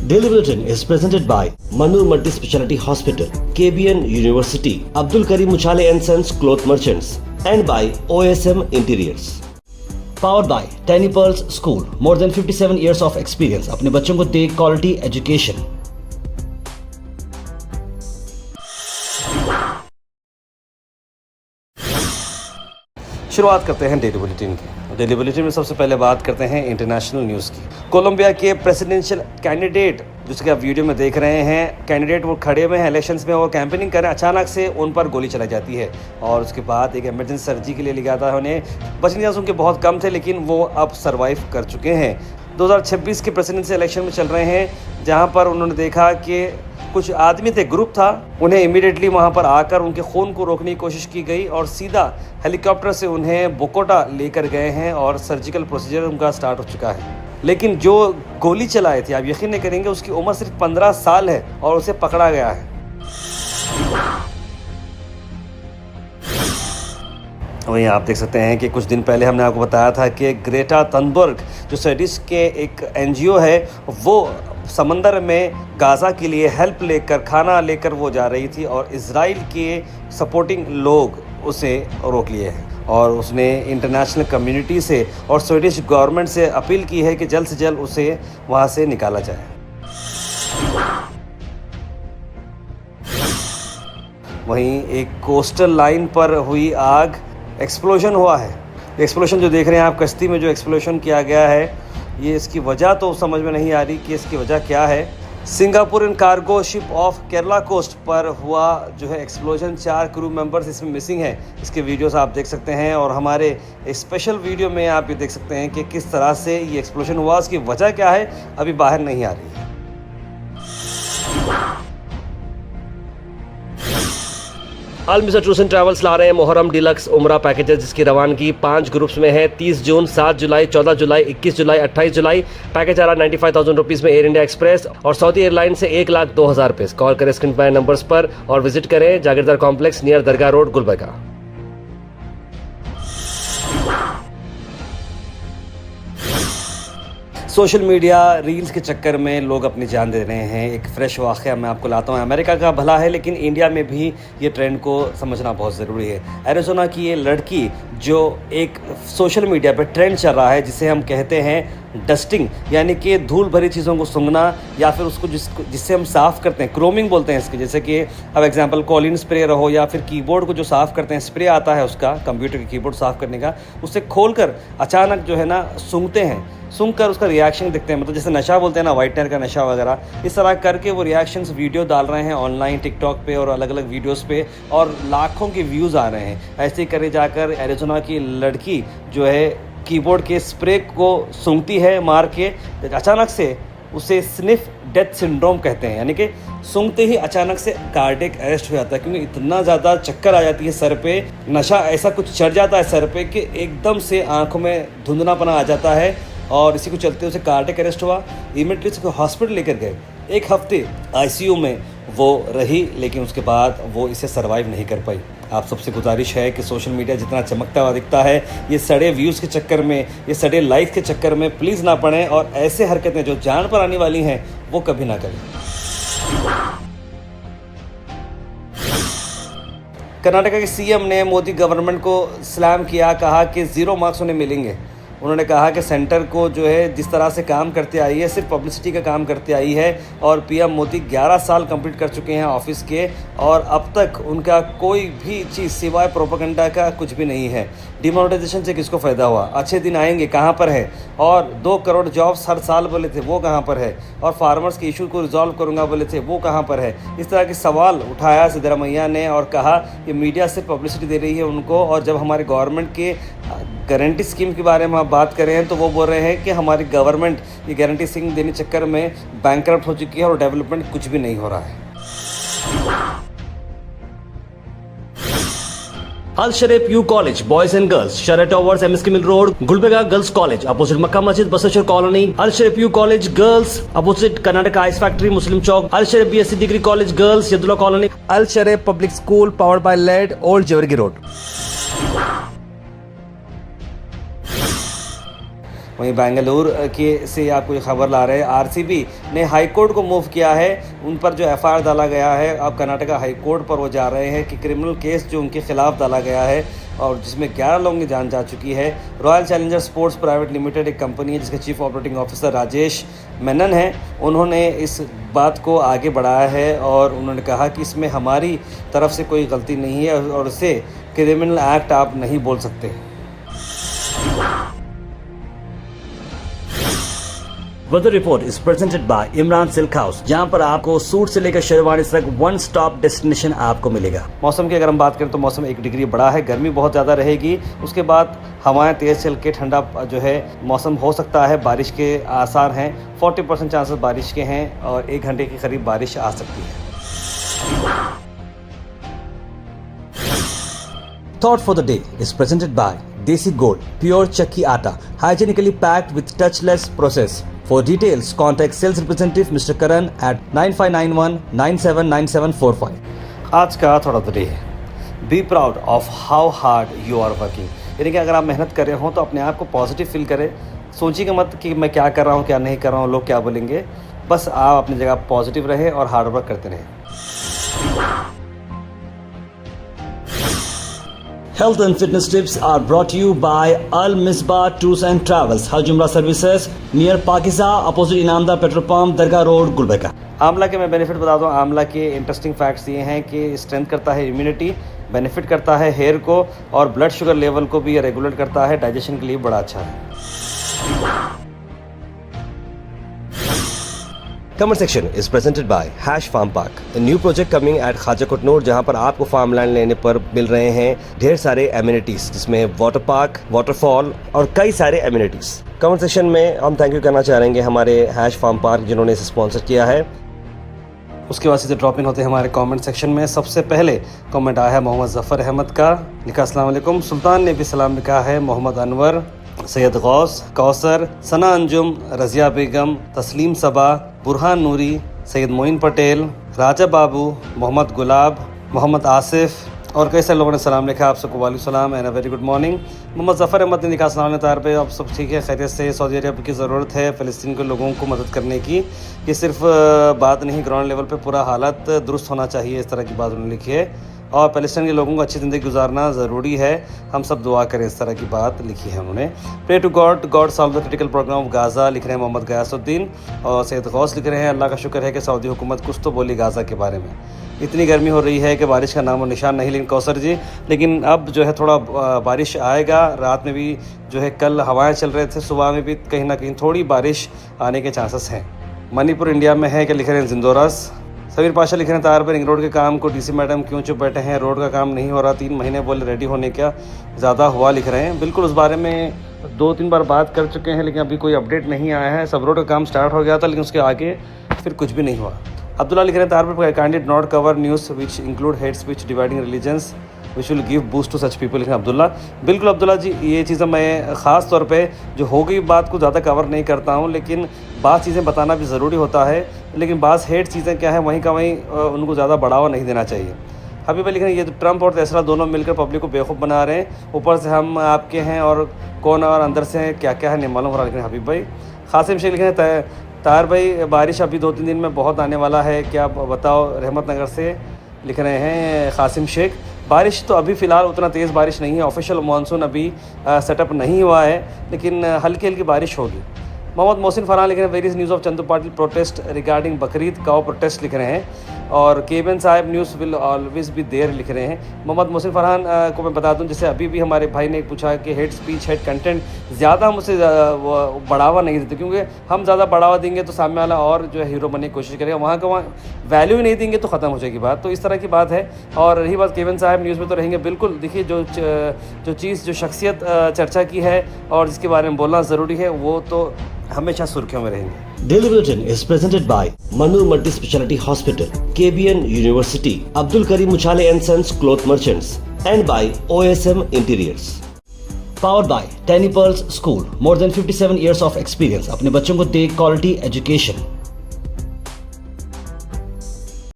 Daily Bulletin is presented by Manur Multi Speciality Hospital, KBN University, Abdul Karim Uchale and Sons Cloth Merchants, and by OSM Interiors. Powered by Tiny Pearls School, more than 57 years of experience. अपने बच्चों को दे quality education. शुरुआत करते हैं daily bulletin की। Daily bulletin में सबसे पहले बात करते हैं इंटरनेशनल न्यूज़ की। कोलंबिया के प्रेसिडेंशियल कैंडिडेट, जिसके आप वीडियो में देख रहे हैं, कैंडिडेट वो खड़े हुए हैं इलेक्शंस में, वो कैंपेनिंग कर रहे हैं, अचानक से उन पर गोली चलाई जाती है और उसके बाद एक इमरजेंसी सर्जरी के लिए लिया था। उन्हें बचने के चांस उनके बहुत कम थे, लेकिन वो अब सर्वाइव कर चुके हैं। 2026 के प्रेसिडेंशियल इलेक्शन में चल रहे हैं, जहाँ पर उन्होंने देखा कि कुछ आदमी थे, ग्रुप था, उन्हें इमीडिएटली वहां पर आकर उनके खून को रोकने की कोशिश की गई और सीधा हेलीकॉप्टर से उन्हें बोकोटा लेकर गए हैं और सर्जिकल प्रोसीजर उनका स्टार्ट हो चुका है। लेकिन जो गोली चलाए थे, आप यकीन नहीं करेंगे, उसकी उम्र सिर्फ 15 साल है और उसे पकड़ा गया है। वहीं आप देख सकते हैं कि कुछ दिन पहले हमने आपको बताया था कि ग्रेटा थनबर्ग, जो स्वीडिश के एक NGO है, वो समंदर में गाज़ा के लिए हेल्प लेकर, खाना लेकर वो जा रही थी और इजराइल के सपोर्टिंग लोग उसे रोक लिए हैं और उसने इंटरनेशनल कम्युनिटी से और स्वीडिश गवर्नमेंट से अपील की है कि जल्द से जल्द उसे वहाँ से निकाला जाए। वहीं एक कोस्टल लाइन पर हुई आग, एक्सप्लोजन हुआ है। एक्सप्लोजन जो देख रहे हैं आप, कश्ती में जो एक्सप्लोजन किया गया है, ये इसकी वजह तो समझ में नहीं आ रही कि इसकी वजह क्या है। Singapore in cargo ship off Kerala coast पर हुआ जो है एक्सप्लोजन, 4 क्रू मेंबर्स इसमें मिसिंग हैं। इसके वीडियोस आप देख सकते हैं और हमारे स्पेशल वीडियो में आप ये देख सकते हैं कि किस तरह से ये एक्सप्लोजन हुआ, उसकी वजह क्या है अभी बाहर नहीं आ रही है। अल मिस्टर टूर्स एंड ट्रैवल्स ला रहे हैं मुहर्रम डिलक्स उम्रा पैकेजेस, जिसकी रवानगी 5 ग्रुप्स में है। 30 जून, 7 जुलाई, 14 जुलाई, 21 जुलाई, 28 जुलाई। पैकेज आ रहा 95,000 रुपीज़ में एयर इंडिया एक्सप्रेस और सऊदी एयरलाइन से 1,02,000 रुपये। कॉल करें स्क्रीन पर नंबर्स पर और विजिट करें Jagirdar complex near Dargah road, Gulbarga. Social media reels के चक्कर में लोग अपनी जान दे रहे हैं। एक फ्रेश वाक़या मैं आपको लाता हूँ। अमेरिका का भला है, लेकिन इंडिया में भी ये ट्रेंड को समझना बहुत ज़रूरी है। एरिज़ोना की ये लड़की जो एक सोशल मीडिया पर ट्रेंड चल रहा है, जिसे हम कहते हैं डस्टिंग, यानी कि धूल भरी चीज़ों को सूंघना या फिर उसको जिससे हम साफ़ करते हैं, क्रोमिंग बोलते हैं इसके। जैसे कि अब एग्जांपल कॉलिन स्प्रे रहो या फिर कीबोर्ड को जो साफ़ करते हैं, स्प्रे आता है उसका, कंप्यूटर की कीबोर्ड साफ़ करने का, उससे खोलकर अचानक जो है ना सूंघते हैं, सूंघ कर उसका रिएक्शन देखते हैं, मतलब जैसे नशा बोलते हैं ना, वाइटनर का नशा वगैरह, इस तरह करके वो रिएक्शंस वीडियो डाल रहे हैं ऑनलाइन, टिकटॉक पे और अलग अलग वीडियोस पे, और लाखों के व्यूज़ आ रहे हैं। ऐसे ही करे जाकर एरिज़ोना की लड़की जो है कीबोर्ड के स्प्रे को सूंघती है मार के, अचानक से उसे स्निफ डेथ सिंड्रोम कहते हैं, यानी कि सूंघते ही अचानक से कार्डियक अरेस्ट हो जाता है, क्योंकि इतना ज़्यादा चक्कर आ जाती है सर पे, नशा ऐसा कुछ चढ़ जाता है सर पे कि एकदम से आँखों में धुंधलापना आ जाता है और इसी को चलते उसे कार्डियक अरेस्ट हुआ। इमीडिएटली उसको हॉस्पिटल लेकर गए, 1 हफ्ते ICU में वो रही, लेकिन उसके बाद वो इसे सर्वाइव नहीं कर पाई। आप सबसे गुजारिश है कि सोशल मीडिया जितना चमकता हुआ दिखता है, ये सड़े व्यूज़ के चक्कर में, ये सड़े लाइक के चक्कर में प्लीज़ ना पड़ें और ऐसे हरकतें जो जान पर आने वाली हैं वो कभी ना करें। कर्नाटका के CM ने मोदी गवर्नमेंट को सलाम किया, कहा कि 0 मार्क्स उन्हें मिलेंगे। उन्होंने कहा कि सेंटर को जो है जिस तरह से काम करते आई है, सिर्फ पब्लिसिटी का काम करते आई है और PM मोदी 11 साल कंप्लीट कर चुके हैं ऑफिस के और अब तक उनका कोई भी चीज़ सिवाय प्रोपेगेंडा का कुछ भी नहीं है। डिमोनेटाइजेशन से किसको फ़ायदा हुआ? अच्छे दिन आएंगे, कहाँ पर है? और 2 करोड़ जॉब्स हर साल बोले थे, वो कहाँ पर है? और फार्मर्स के इशू को रिजॉल्व करूँगा बोले थे, वो कहाँ पर है? इस तरह के सवाल उठाया सिद्धरामैया ने और कहा कि मीडिया सिर्फ पब्लिसिटी दे रही है उनको, और जब हमारे गवर्नमेंट के गारंटी स्कीम के बारे में आप बात करें तो वो बोल रहे हैं कि हमारी गवर्नमेंट ये गारंटी स्कीम देने चक्कर में बैंकरप्ट हो चुकी है और डेवलपमेंट कुछ भी नहीं हो रहा है। Al Sharif U college boys and girls, शरट towers, MSK mill road, Gulbarga girls college opposite Makka Masjid, Basaveshwar colony. Al Sharif U college girls opposite Karnataka ice factory, Muslim Chowk. Al Sharif BSc degree college girls, Yadullah colony. Al Sharif public school powered by लेड, ओल्ड जेवरगी रोड। वहीं बेंगलुरु के से आपको ये खबर ला रहे हैं, आरसीबी ने हाई कोर्ट को मूव किया है। उन पर जो एफआईआर डाला गया है, अब कर्नाटका हाई कोर्ट पर वो जा रहे हैं कि क्रिमिनल केस जो उनके खिलाफ डाला गया है और जिसमें 11 लोगों की जान जा चुकी है। Royal challenger sports private limited एक कंपनी है जिसके chief operating officer Rajesh Menon हैं। उन्होंने इस बात को आगे बढ़ाया है और उन्होंने कहा कि इसमें हमारी तरफ से कोई गलती नहीं है और इसे क्रिमिनल एक्ट आप नहीं बोल सकते। Weather report is presented by Imran silk house, जहां पर आपको सूट से लेकर शेरवानी तक वन स्टॉप डेस्टिनेशन आपको मिलेगा। मौसम की अगर हम बात करें तो मौसम 1 डिग्री बढ़ा है, गर्मी बहुत ज़्यादा रहेगी। उसके बाद हवाएं तेज़ चल के ठंडा जो है मौसम हो सकता है। बारिश के आसार हैं, 40% चांसेस बारिश के हैं और 1 घंटे के करीब बारिश आ सकती है। Thought for the day is presented by Desi Gold, pure chakki atta, hygienically packed with touchless process. For details, contact sales representative Mr. Karan at 9591979745. आज का थोड़ा द डे है, be proud of how hard you are working. यानी कि अगर आप मेहनत कर रहे हो तो अपने आप को पॉजिटिव फील करें। सोचिएगा मत कि मैं क्या कर रहा हूँ क्या नहीं कर रहा हूँ, लोग क्या बोलेंगे। बस आप अपनी जगह पॉजिटिव रहें और हार्ड वर्क करते रहें। Health and fitness tips are brought to you by Al Misbah Tours and Travels, Hajj Umrah Services, near Pakiza, opposite Inamda Petrol Pump, Dargah Road, Gulbarga. आंवला के मैं बेनिफिट बता दूं। आंवला के इंटरेस्टिंग फैक्ट्स ये हैं कि स्ट्रेंथ करता है इम्यूनिटी, बेनिफिट करता है हेयर को और ब्लड शुगर लेवल को भी रेगुलेट करता है। डाइजेशन के लिए बड़ा अच्छा है। Comment section is presented by hash farm park, a new project coming at खाजा कोटनूर, जहां पर आपको फार्म लैंड लेने पर मिल रहे हैं ढेर सारे एमिनिटीज, जिसमें वाटर पार्क, वाटरफॉल और कई सारे एमिनिटीज। कमेंट सेक्शन में हम थैंक यू करना चाहेंगे हमारे हैश फार्म पार्क जिन्होंने इसे स्पॉन्सर किया है। उसके बाद सीधे ड्रॉप इन होते हैं हमारे कमेंट सेक्शन में। सबसे पहले कमेंट आया है मोहम्मद ज़फ़र अहमद का, लिखा अस्सलाम वालेकुम। सुल्तान ने भी सलाम लिखा है। मोहम्मद अनवर, सैयद गौस, कौसर, सना अंजुम, रज़िया बेगम, तस्लीम सबा, बुरहान नूरी, सैयद मोइन पटेल, राजा बाबू, मोहम्मद गुलाब, मोहम्मद आसिफ और कई सारे लोगों ने सलाम लिखा। आप सबको वालेकुम सलाम and a very good morning. Mohammad Zafar Ahmed ने लिखा अस्सलाम तार पे आप सब ठीक है, खैरियत से। सऊदी अरब की ज़रूरत है फ़लस्तीन के लोगों को मदद करने की। ये सिर्फ बात नहीं, ग्राउंड लेवल पे पूरा हालत दुरुस्त होना चाहिए, इस तरह की बात उन्होंने लिखी है। और फ़लस्तीन के लोगों को अच्छी ज़िंदगी गुजारना ज़रूरी है, हम सब दुआ करें, इस तरह की बात लिखी है उन्होंने। Pray to God, God solve the critical problem of Gaza, लिख रहे हैं मोहम्मद गयासुद्दीन। और सैयद गौस लिख रहे हैं अल्लाह का शुक्र है कि सऊदी हुकूमत कुछ तो बोली गाज़ा के बारे में। इतनी गर्मी हो रही है कि बारिश का नामो निशान नहीं। लेकिन कौसर जी, लेकिन अब जो है थोड़ा बारिश आएगा। रात में भी जो है कल हवाएं चल रहे थे, सुबह में भी कहीं ना कहीं थोड़ी बारिश आने के चांसेस हैं। मणिपुर इंडिया में है, क्या लिख रहे हैं जिंदोरस। सबीर पाशा लिख रहे हैं तार पर रिंग रोड के काम को डीसी मैडम क्यों चुप बैठे हैं, रोड का काम नहीं हो रहा, 3 महीने बोले रेडी होने का, ज़्यादा हुआ, लिख रहे हैं। बिल्कुल उस बारे में 2-3 बार बात कर चुके हैं लेकिन अभी कोई अपडेट नहीं आया है। सब रोड का काम स्टार्ट हो गया था लेकिन उसके आगे फिर कुछ भी नहीं हुआ। अब्दुल्ला लिख रहे हैं तार पर candidate not cover news which include hate speech dividing religions which will give boost to such people, लिख रहे हैं अब्दुल्ला। बिल्कुल अब्दुल्ला जी, ये चीज़ें मैं ख़ास तौर पे जो हो गई बात को ज़्यादा कवर नहीं करता हूँ, लेकिन बात चीज़ें बताना भी ज़रूरी होता है। लेकिन बात हेट चीज़ें क्या है वहीं का वहीं उनको ज़्यादा बढ़ावा नहीं देना चाहिए। हबीब लिख रहे हैं ये ट्रंप और तेसरा दोनों मिलकर पब्लिक को बेवकूफ़ बना रहे हैं, ऊपर से हम आपके हैं और कौन और अंदर से क्या क्या है नहीं मालूम हो रहा, लिख रहे हैं हबीब भाई। कासिम शेख लिख रहे हैं तार भाई बारिश अभी 2-3 दिन में बहुत आने वाला है, क्या बताओ, रहमत नगर से लिख रहे हैं कासिम शेख। बारिश तो अभी फ़िलहाल उतना तेज़ बारिश नहीं है, ऑफिशियल मानसून अभी सेटअप नहीं हुआ है, लेकिन हल्की हल्की बारिश होगी। मोहम्मद मोहसिन फरहान लिख रहे हैं various news of Chandu Patil protest regarding Bakrid cow protest, लिख रहे हैं। और केबन साहब news will always be there, लिख रहे हैं। मोहम्मद मोहसिन फरहान को मैं बता दूं, जैसे अभी भी हमारे भाई ने पूछा कि हेट स्पीच, हेट कंटेंट ज़्यादा हम उसे बढ़ावा नहीं देते, क्योंकि हम ज़्यादा बढ़ावा देंगे तो सामने वाला और जो है हीरो बनने की कोशिश करेगा, वहाँ का वहाँ वैल्यू ही नहीं देंगे तो ख़त्म हो जाएगी बात। तो इस तरह की बात है। और रही बात केबन साहब न्यूज़ में तो रहेंगे बिल्कुल। देखिए जो चीज़ जो शख्सियत चर्चा की है और जिसके बारे में बोलना ज़रूरी है वो तो हमेशा सुर्खियों में रहेंगे। Daily Bulletin is presented by Manur Multi Speciality Hospital, KBN University, Abdul Karim Muchale and Sons Cloth Merchants, and by OSM Interiors. Powered by Tiny Pearls School, more than 57 years of experience. अपने बच्चों को दे quality education.